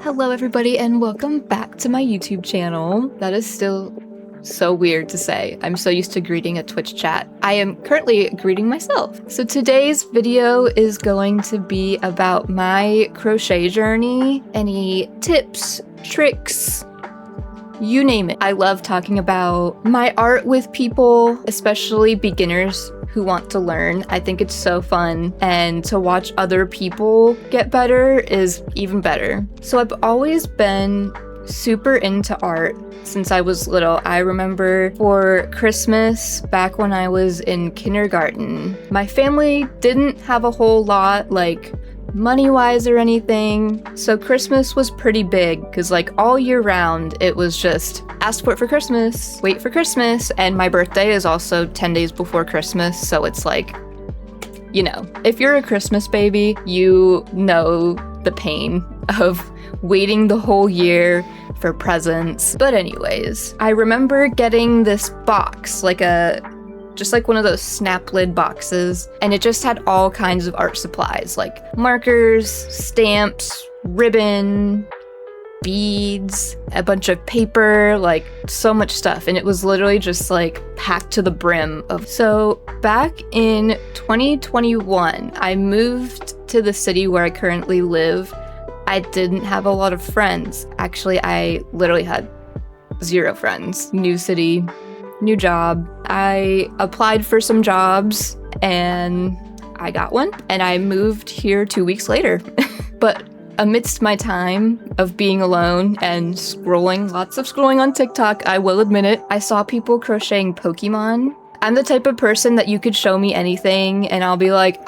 Hello everybody and welcome back to my YouTube channel. That is still so weird to say. I'm so used to greeting a Twitch chat. I am currently greeting myself. So today's video is going to be about my crochet journey. Any tips, tricks, you name it. I love talking about my art with people, especially beginners who want to learn. I think it's so fun, and to watch other people get better is even better. So I've always been super into art since I was little. I remember for Christmas, back when I was in kindergarten, my family didn't have a whole lot, like money-wise or anything, so Christmas was pretty big because like all year round it was just ask for it for Christmas, wait for Christmas, and my birthday is also 10 days before Christmas, so it's like, you know, if you're a Christmas baby, you know the pain of waiting the whole year for presents. But anyways, I remember getting this box, just like one of those snap lid boxes, and it just had all kinds of art supplies like markers, stamps, ribbon, beads, a bunch of paper, like so much stuff, and it was literally just like packed to the brim of. So back in 2021, I moved to the city where I currently live. I didn't have a lot of friends. Actually, I literally had 0 friends. New city, new job. I applied for some jobs and I got one, and I moved here 2 weeks later. But amidst my time of being alone and scrolling, lots of scrolling on TikTok, I will admit it, I saw people crocheting Pokemon. I'm the type of person that you could show me anything and I'll be like,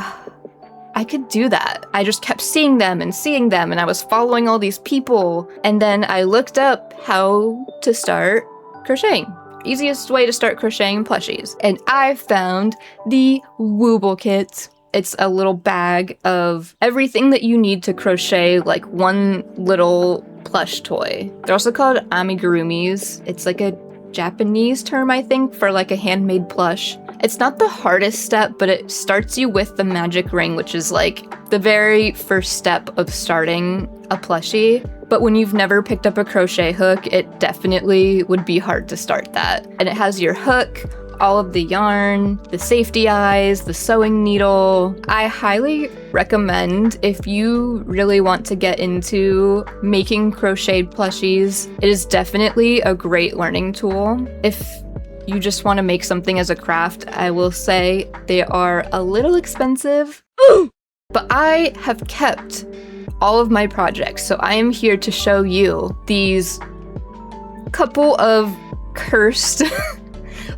I could do that. I just kept seeing them, and I was following all these people. And then I looked up how to start crocheting. Easiest way to start crocheting plushies. And I found the Wooble kit. It's a little bag of everything that you need to crochet like one little plush toy. They're also called amigurumis. It's like a Japanese term, I think, for like a handmade plush. It's not the hardest step, but it starts you with the magic ring, which is like the very first step of starting a plushie. But when you've never picked up a crochet hook, it definitely would be hard to start that. And it has your hook, all of the yarn, the safety eyes, the sewing needle. I highly recommend, if you really want to get into making crocheted plushies, it is definitely a great learning tool. If you just want to make something as a craft, I will say they are a little expensive. But I have kept all of my projects, so I am here to show you these couple of cursed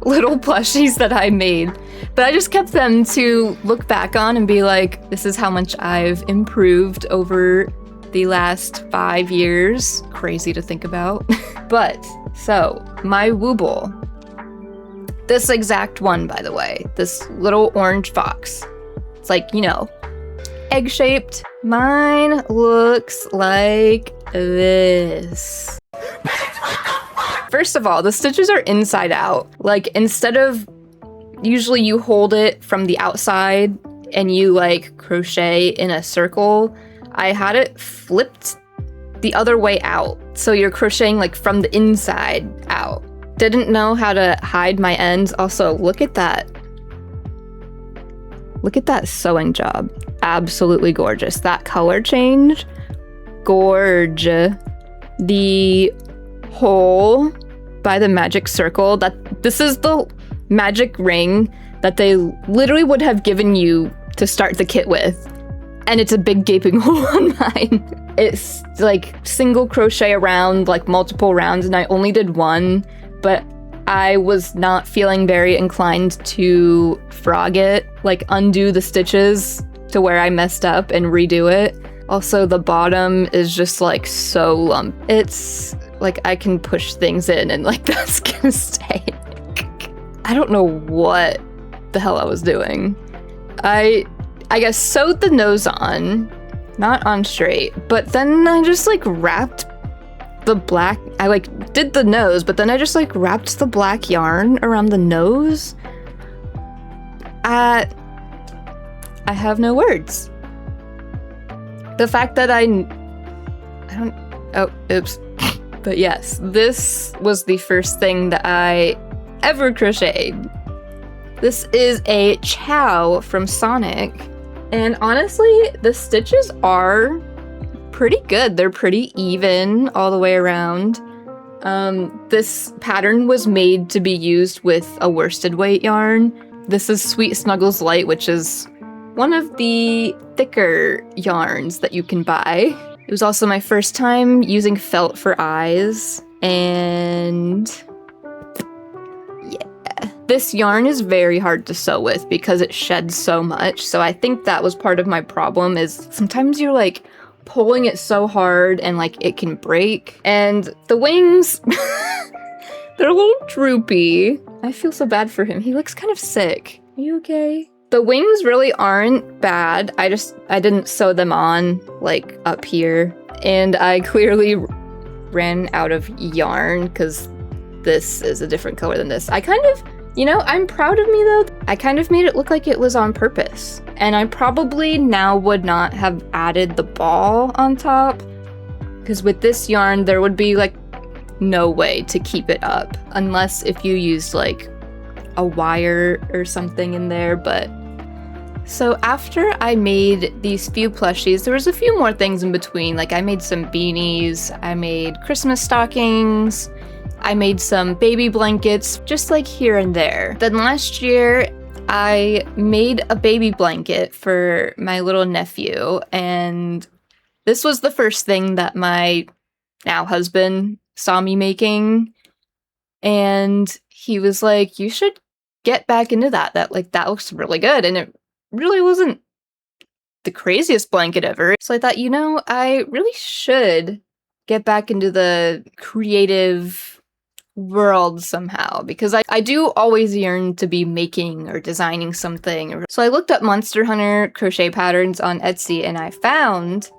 little plushies that I made. But I just kept them to look back on and be like, this is how much I've improved over the last 5 years. Crazy to think about. But, so, my Wooble. This exact one, by the way. This little orange fox. It's like, you know, egg-shaped. Mine looks like this. First of all, the stitches are inside out. Like, instead of, usually you hold it from the outside and you like crochet in a circle, I had it flipped the other way out. So you're crocheting like from the inside out. Didn't know how to hide my ends. Also, look at that. Look at that sewing job. Absolutely gorgeous. That color change, gorge. The hole by the magic circle, this is the magic ring that they literally would have given you to start the kit with. And it's a big gaping hole on mine. It's like single crochet around, like multiple rounds, and I only did one, but I was not feeling very inclined to frog it, like undo the stitches to where I messed up and redo it. Also, the bottom is just like so lumped. It's like I can push things in and like that's gonna stay. I don't know what the hell I was doing. I guess sewed the nose on, not on straight, but then I just like wrapped the black, I like did the nose, but then I just like wrapped the black yarn around the nose. I have no words. The fact that I Oh, oops. But yes, this was the first thing that I ever crocheted. This is a Chow from Sonic. And honestly, the stitches are pretty good. They're pretty even all the way around. This pattern was made to be used with a worsted weight yarn. This is Sweet Snuggles Lite, which is one of the thicker yarns that you can buy. It was also my first time using felt for eyes, and yeah. This yarn is very hard to sew with because it sheds so much, so I think that was part of my problem, is sometimes you're like pulling it so hard and like it can break. And the wings, they're a little droopy. I feel so bad for him. He looks kind of sick. Are you okay? The wings really aren't bad. I didn't sew them on like up here. And I clearly ran out of yarn because this is a different color than this. I kind of, you know, I'm proud of me though. I kind of made it look like it was on purpose. And I probably now would not have added the ball on top, because with this yarn, there would be like no way to keep it up unless if you used like a wire or something in there. But so after I made these few plushies, there was a few more things in between. Like I made some beanies, I made Christmas stockings, I made some baby blankets, just like here and there. Then last year, I made a baby blanket for my little nephew, and this was the first thing that my now husband saw me making, and he was like, you should get back into that. That looks really good. And it really wasn't the craziest blanket ever. So I thought, you know, I really should get back into the creative world somehow, because I do always yearn to be making or designing something. So I looked up Monster Hunter crochet patterns on Etsy, and I found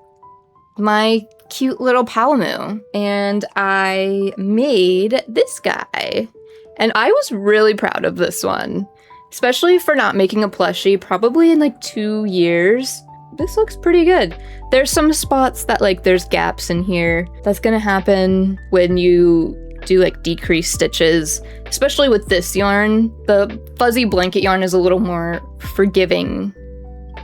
my cute little Palamu, and I made this guy. And I was really proud of this one, especially for not making a plushie probably in like 2 years. This looks pretty good. There's some spots that like there's gaps in here. That's gonna happen when you do like decrease stitches, especially with this yarn. The fuzzy blanket yarn is a little more forgiving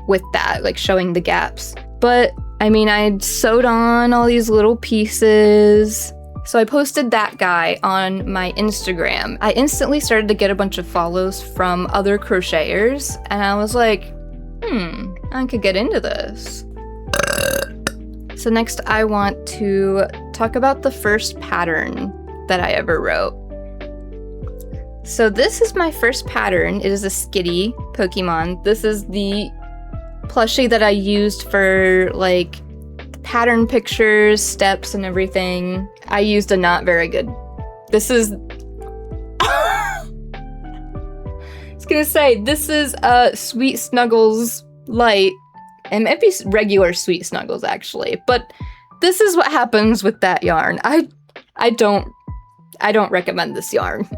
with that, like showing the gaps. But I mean, I sewed on all these little pieces. So I posted that guy on my Instagram. I instantly started to get a bunch of follows from other crocheters, and I was like, I could get into this. So next I want to talk about the first pattern that I ever wrote. So this is my first pattern. It is a Skitty Pokemon. This is the plushie that I used for like pattern pictures, steps, and everything. I used a not very good. This is I was gonna say, this is a Sweet Snuggles Lite. It might be regular Sweet Snuggles actually, but this is what happens with that yarn. I don't recommend this yarn.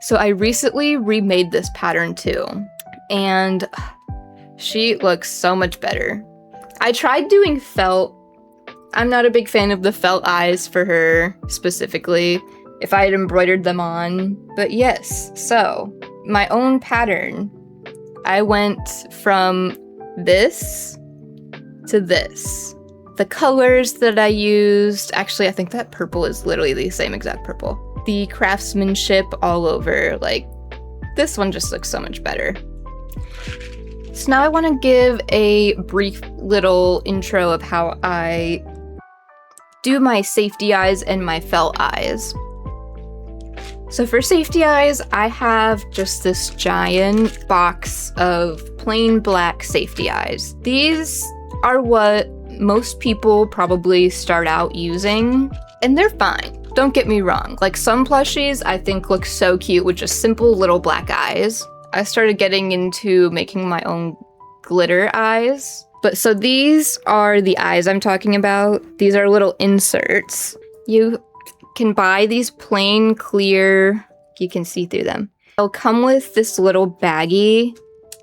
So I recently remade this pattern too, and she looks so much better. I tried doing felt. I'm not a big fan of the felt eyes for her specifically, if I had embroidered them on, but yes. So my own pattern, I went from this to this. The colors that I used, actually I think that purple is literally the same exact purple. The craftsmanship all over, like this one just looks so much better. So now I want to give a brief little intro of how I do my safety eyes and my felt eyes. So for safety eyes, I have just this giant box of plain black safety eyes. These are what most people probably start out using, and they're fine. Don't get me wrong. Like some plushies I think look so cute with just simple little black eyes. I started getting into making my own glitter eyes. But so these are the eyes I'm talking about. These are little inserts. You can buy these plain clear, you can see through them. They'll come with this little baggie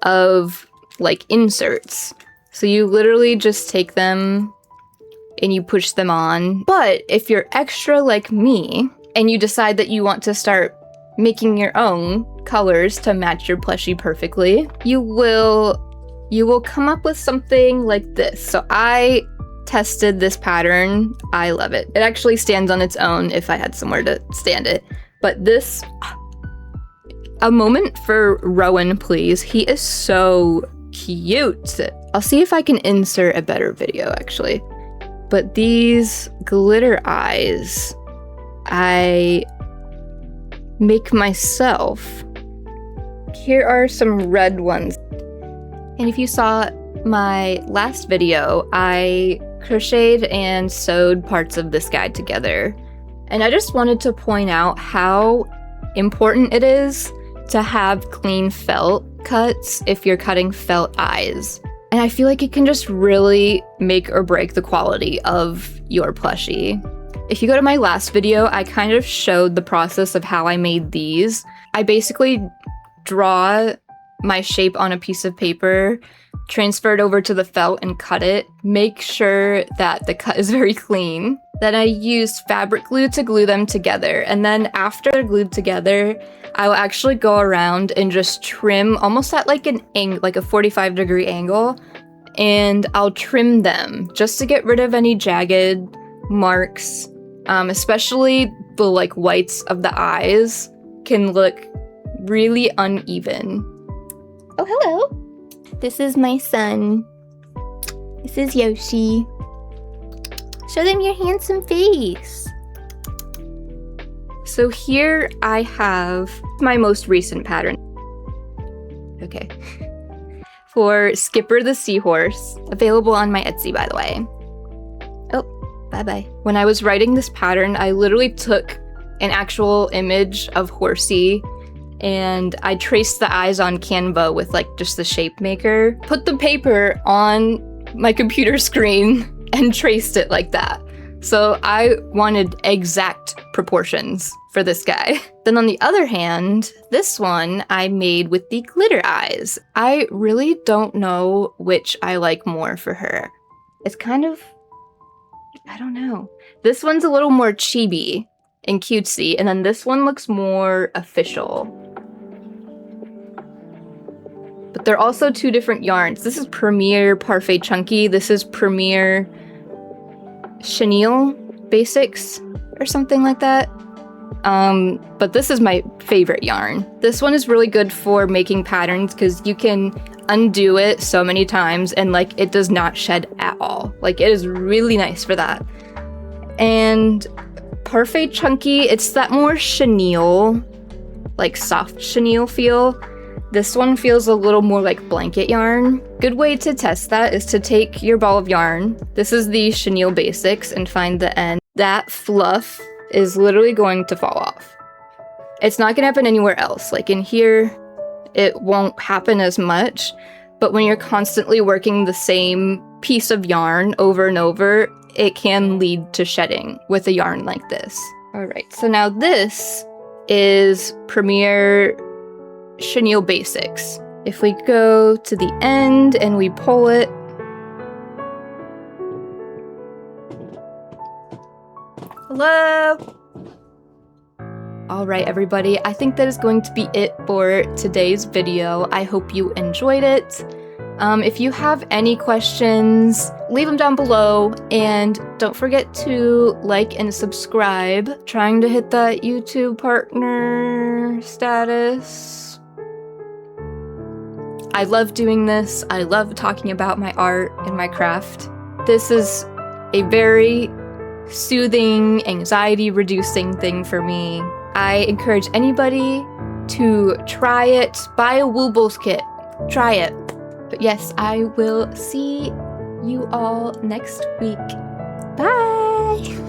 of like inserts. So you literally just take them and you push them on. But if you're extra like me and you decide that you want to start making your own colors to match your plushie perfectly, you will come up with something like this. So I tested this pattern. I love it. It actually stands on its own if I had somewhere to stand it. But this, a moment for Rowan, please. He is so cute. I'll see if I can insert a better video actually. But these glitter eyes, I make myself. Here are some red ones. And if you saw my last video, I crocheted and sewed parts of this guide together. And I just wanted to point out how important it is to have clean felt cuts if you're cutting felt eyes. And I feel like it can just really make or break the quality of your plushie. If you go to my last video, I kind of showed the process of how I made these. I basically draw my shape on a piece of paper, transfer it over to the felt and cut it, make sure that the cut is very clean. Then I use fabric glue to glue them together. And then after they're glued together, I will actually go around and just trim almost at like like a 45-degree angle, and I'll trim them just to get rid of any jagged marks, especially the like whites of the eyes can look really uneven. Oh, hello. This is my son. This is Yoshi. Show them your handsome face. So here I have my most recent pattern. Okay. For Skipper the Seahorse, available on my Etsy, by the way. Oh, bye-bye. When I was writing this pattern, I literally took an actual image of Horsey and I traced the eyes on Canva with like just the shape maker, put the paper on my computer screen and traced it like that. So I wanted exact proportions for this guy. Then on the other hand, this one I made with the glitter eyes. I really don't know which I like more for her. It's kind of, I don't know. This one's a little more chibi and cutesy, and then this one looks more official. But they're also two different yarns. This is Premier Parfait Chunky. This is Premier Chenille Basix or something like that. But this is my favorite yarn. This one is really good for making patterns because you can undo it so many times and like it does not shed at all. Like it is really nice for that. And Parfait Chunky, it's that more chenille, like soft chenille feel. This one feels a little more like blanket yarn. Good way to test that is to take your ball of yarn. This is the Chenille Basix and find the end. That fluff is literally going to fall off. It's not gonna happen anywhere else. Like in here, it won't happen as much, but when you're constantly working the same piece of yarn over and over, it can lead to shedding with a yarn like this. All right, so now this is Premier Chenille Basix. If we go to the end and we pull it, hello! All right, everybody, I think that is going to be it for today's video. I hope you enjoyed it. If you have any questions, leave them down below, and don't forget to like and subscribe. Trying to hit that YouTube partner status. I love doing this. I love talking about my art and my craft. This is a very soothing, anxiety-reducing thing for me. I encourage anybody to try it. Buy a Woobles kit. Try it. But yes, I will see you all next week. Bye!